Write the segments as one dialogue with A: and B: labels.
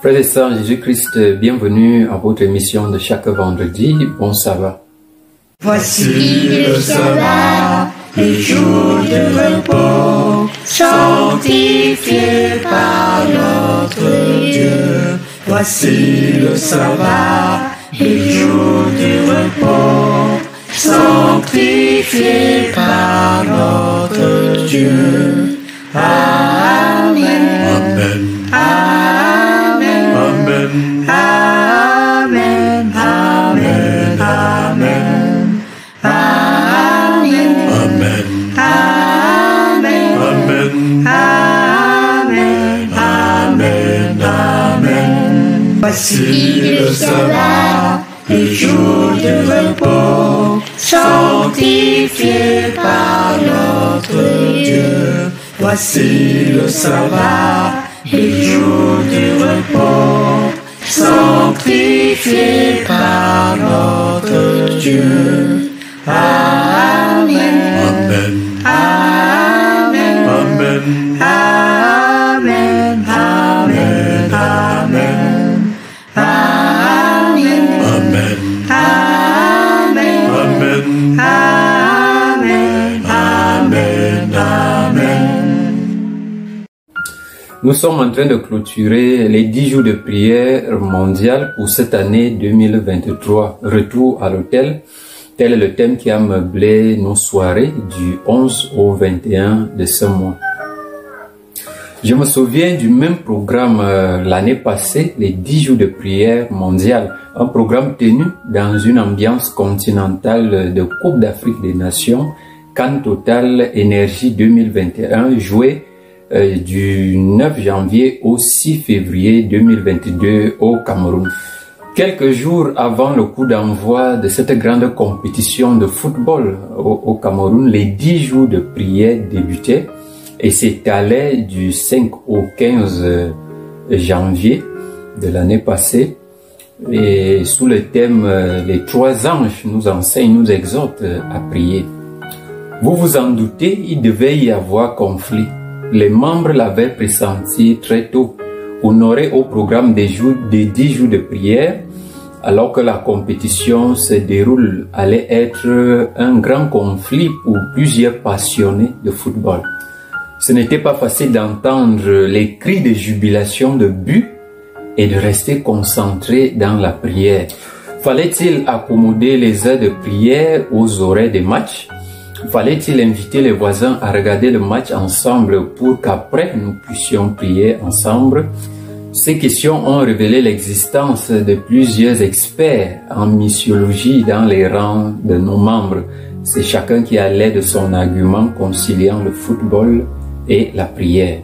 A: Frères et sœurs, Jésus-Christ, bienvenue à votre émission de chaque vendredi. Bon sabbat.
B: Voici le sabbat, le jour de repos, sanctifié par notre Dieu. Voici le sabbat, le jour du repos, sanctifié par notre Dieu. Amen.
C: Amen.
B: Amen.
C: Amen.
B: Amen. Amen. Amen. Amen.
C: Amen.
B: Amen.
C: Amen.
B: Amen. Amen. Voici le sabbat, le jour de repos, sanctifié par notre Dieu. Voici le sabbat, le jour du repos, sanctifié par notre Dieu. Amen.
C: Amen.
B: Amen.
C: Amen.
B: Amen. Amen. Amen. Amen.
C: Amen.
B: Amen.
C: Amen.
B: Amen. Amen.
A: Nous sommes en train de clôturer les 10 jours de prière mondiale pour cette année 2023. Retour à l'autel, tel est le thème qui a meublé nos soirées du 11 au 21 de ce mois. Je me souviens du même programme l'année passée, les 10 jours de prière mondiale, un programme tenu dans une ambiance continentale de Coupe d'Afrique des Nations, CAN Total Énergie 2021, joué du 9 janvier au 6 février 2022 au Cameroun. Quelques jours avant le coup d'envoi de cette grande compétition de football au Cameroun, les 10 jours de prière débutaient et s'étalaient du 5 au 15 janvier de l'année passée. Et sous le thème « Les trois anges nous enseignent, nous exhortent à prier ». Vous vous en doutez, il devait y avoir conflit. Les membres l'avaient pressenti très tôt. Honoré au programme des 10 jours de prière, alors que la compétition se déroule, allait être un grand conflit pour plusieurs passionnés de football. Ce n'était pas facile d'entendre les cris de jubilation de but et de rester concentré dans la prière. Fallait-il accommoder les heures de prière aux horaires des matchs? Fallait-il inviter les voisins à regarder le match ensemble pour qu'après nous puissions prier ensemble? Ces questions ont révélé l'existence de plusieurs experts en missiologie dans les rangs de nos membres. C'est chacun qui allait de son argument conciliant le football et la prière.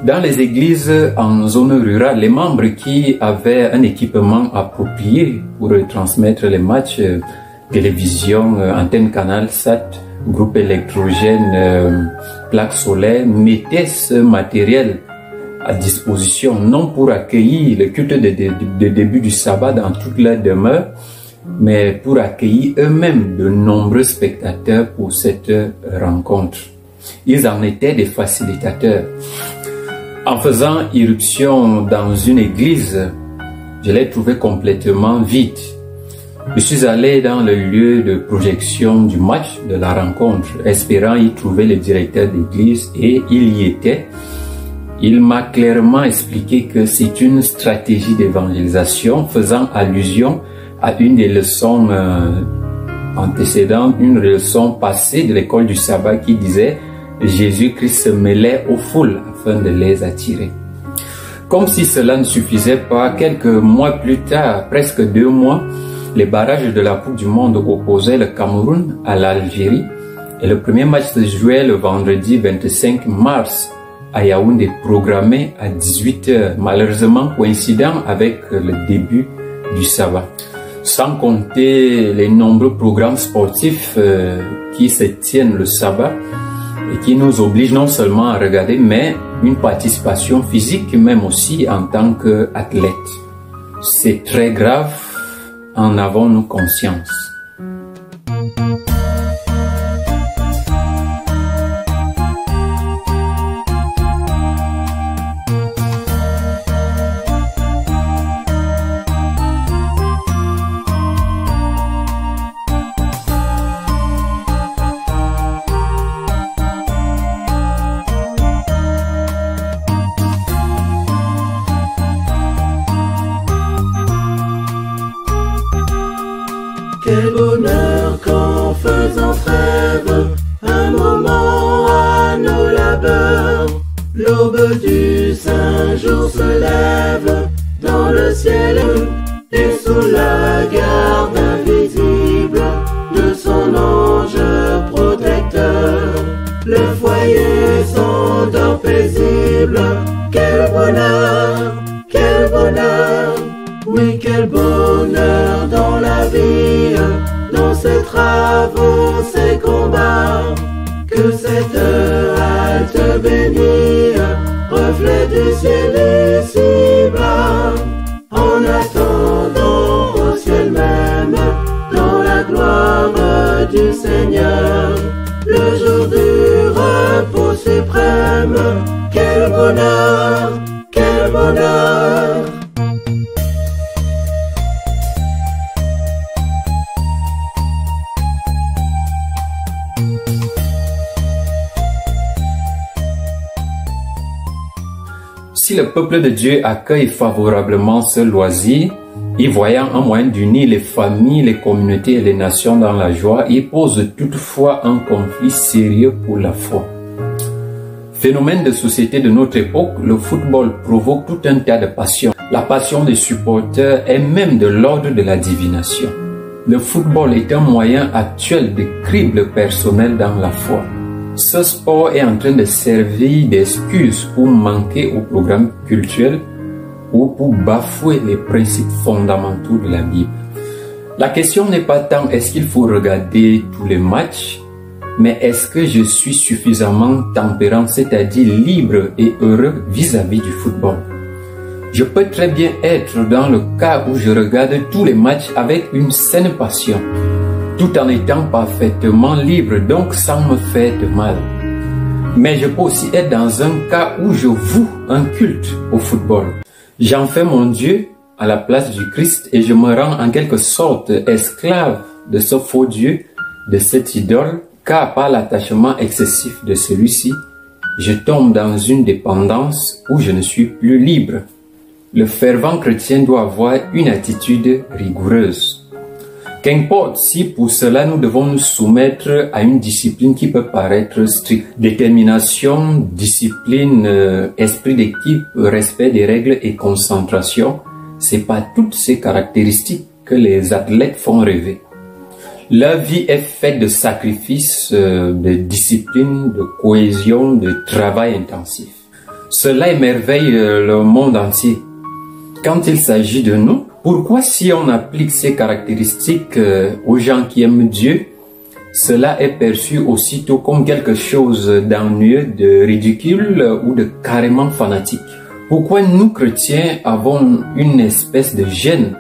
A: Dans les églises en zone rurale, les membres qui avaient un équipement approprié pour transmettre les matchs, télévision, antenne canal SAT, groupe électrogène, plaque solaire, mettaient ce matériel à disposition, non pour accueillir le culte de début du sabbat dans toute leur demeure, mais pour accueillir eux-mêmes de nombreux spectateurs pour cette rencontre. Ils en étaient des facilitateurs. En faisant irruption dans une église, je l'ai trouvé complètement vide. Je suis allé dans le lieu de projection du match, de la rencontre, espérant y trouver le directeur d'église, et il y était. Il m'a clairement expliqué que c'est une stratégie d'évangélisation faisant allusion à une des leçons antécédentes, une leçon passée de l'école du sabbat qui disait « Jésus-Christ se mêlait aux foules afin de les attirer ». Comme si cela ne suffisait pas, quelques mois plus tard, presque 2 mois, les barrages de la Coupe du Monde opposaient le Cameroun à l'Algérie et le premier match se jouait le vendredi 25 mars à Yaoundé, programmé à 18h, malheureusement coïncident avec le début du sabbat. Sans compter les nombreux programmes sportifs qui se tiennent le sabbat et qui nous obligent non seulement à regarder, mais une participation physique même aussi en tant qu'athlète. C'est très grave. En avons-nous conscience?
B: L'aube du Saint-Jour se lève dans le ciel et sous la garde invisible de son ange protecteur, le foyer s'endort paisible. Quel bonheur, oui quel bonheur dans la vie, dans ses travaux, ses combats, que cette halte bénie, reflet du ciel ici bas, en attendant au ciel même, dans la gloire du Seigneur, le jour du repos suprême. Quel bonheur, quel bonheur.
A: Si le peuple de Dieu accueille favorablement ce loisir, y voyant un moyen d'unir les familles, les communautés et les nations dans la joie, il pose toutefois un conflit sérieux pour la foi. Phénomène de société de notre époque, le football provoque tout un tas de passions. La passion des supporters est même de l'ordre de la divination. Le football est un moyen actuel de crible personnel dans la foi. Ce sport est en train de servir d'excuse pour manquer au programme culturel ou pour bafouer les principes fondamentaux de la Bible. La question n'est pas tant est-ce qu'il faut regarder tous les matchs, mais est-ce que je suis suffisamment tempérant, c'est-à-dire libre et heureux vis-à-vis du football. Je peux très bien être dans le cas où je regarde tous les matchs avec une saine passion, tout en étant parfaitement libre, donc sans me faire de mal. Mais je peux aussi être dans un cas où je voue un culte au football. J'en fais mon Dieu à la place du Christ et je me rends en quelque sorte esclave de ce faux Dieu, de cette idole, car par l'attachement excessif de celui-ci, je tombe dans une dépendance où je ne suis plus libre. Le fervent chrétien doit avoir une attitude rigoureuse. Qu'importe si pour cela nous devons nous soumettre à une discipline qui peut paraître stricte. Détermination, discipline, esprit d'équipe, respect des règles et concentration, c'est pas toutes ces caractéristiques que les athlètes font rêver. Leur vie est faite de sacrifices, de discipline, de cohésion, de travail intensif. Cela émerveille le monde entier. Quand il s'agit de nous, pourquoi si on applique ces caractéristiques aux gens qui aiment Dieu, cela est perçu aussitôt comme quelque chose d'ennuyeux, de ridicule ou de carrément fanatique? Pourquoi nous chrétiens avons une espèce de gêne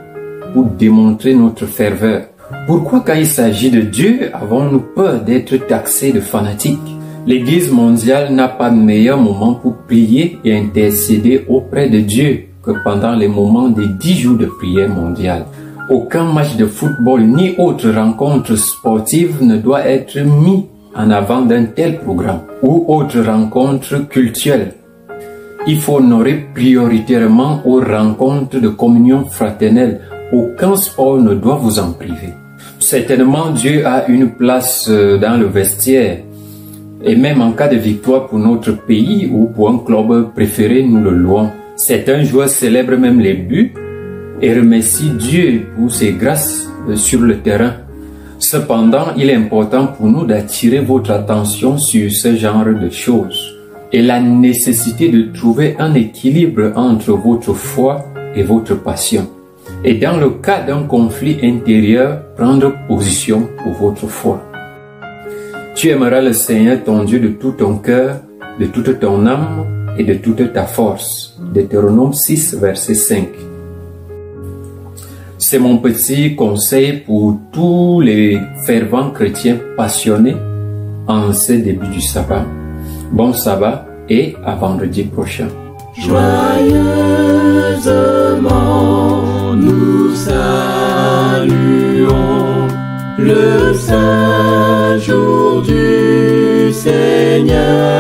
A: pour démontrer notre ferveur? Pourquoi quand il s'agit de Dieu, avons-nous peur d'être taxés de fanatiques? L'Église mondiale n'a pas de meilleur moment pour prier et intercéder auprès de Dieu que pendant les moments des 10 jours de prière mondiale. Aucun match de football ni autre rencontre sportive ne doit être mis en avant d'un tel programme ou autre rencontre culturelle. Il faut honorer prioritairement aux rencontres de communion fraternelle. Aucun sport ne doit vous en priver. Certainement, Dieu a une place dans le vestiaire. Et même en cas de victoire pour notre pays ou pour un club préféré, nous le louons. Certains joueurs célèbrent même les buts et remercient Dieu pour ses grâces sur le terrain. Cependant, il est important pour nous d'attirer votre attention sur ce genre de choses et la nécessité de trouver un équilibre entre votre foi et votre passion. Et dans le cas d'un conflit intérieur, prendre position pour votre foi. Tu aimeras le Seigneur ton Dieu de tout ton cœur, de toute ton âme et de toute ta force. Deutéronome 6, verset 5. C'est mon petit conseil pour tous les fervents chrétiens passionnés en ce début du sabbat. Bon sabbat et à vendredi prochain.
B: Joyeusement nous saluons le saint jour du Seigneur.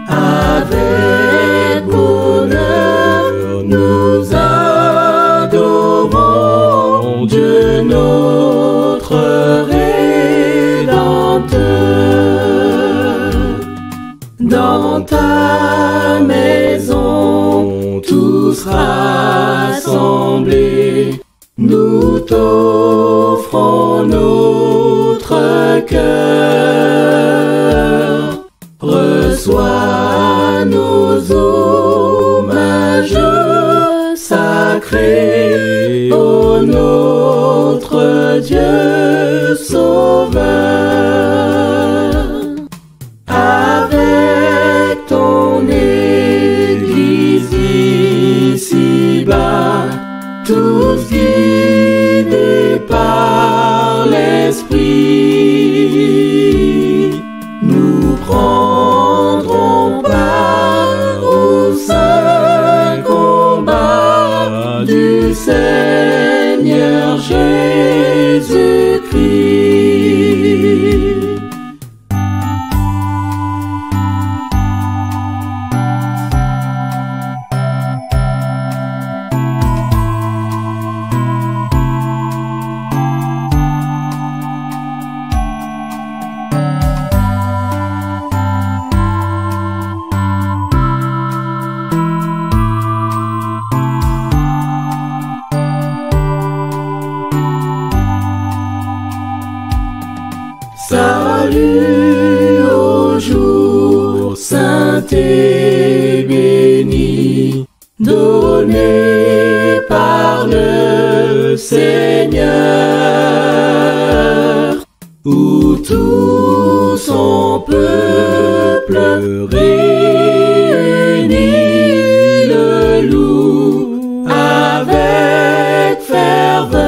B: Avec bonheur nous adorons Dieu notre Rédempteur. Dans cœur. Reçois nos hommages sacrés, ô notre Dieu sauveur. Avec ton Église ici-bas, tous guidés par l'Esprit, nous prendrons part au saint combat du Seigneur Jésus-Christ. Salut au jour saint et béni, donné par le Seigneur, où tout son peuple réuni le loue avec ferveur.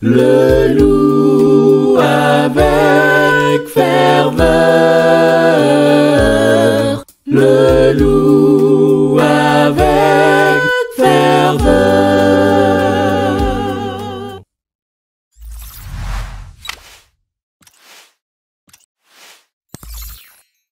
B: Le loue avec ferveur, le loue